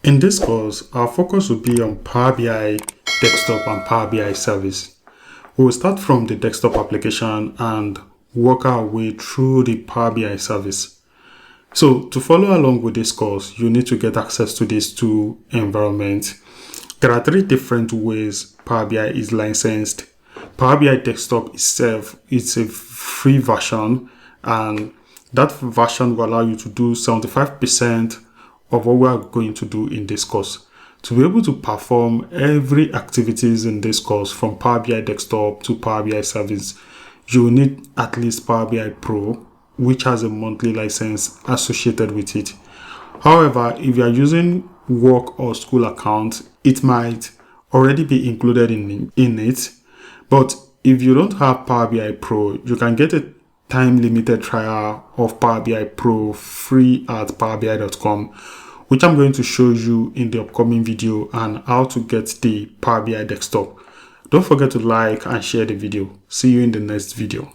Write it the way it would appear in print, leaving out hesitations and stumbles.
In this course, our focus will be on Power BI desktop and Power BI service. We will start from the desktop application and work our way through the Power BI service. So to follow along with this course, you need to get access to these two environments. There are three different ways Power BI is licensed. Power BI desktop itself, it's a free version, and that version will allow you to do 75% of what we are going to do in this course. To be able to perform every activities in this course from Power BI desktop to Power BI service, you will need at least Power BI Pro, which has a monthly license associated with it. However, if you are using work or school account, it might already be included in it. But if you don't have Power BI Pro, you can get a time-limited trial of Power BI Pro free at powerbi.com, which I'm going to show you in the upcoming video, and how to get the Power BI desktop. Don't forget to like and share the video. See you in the next video.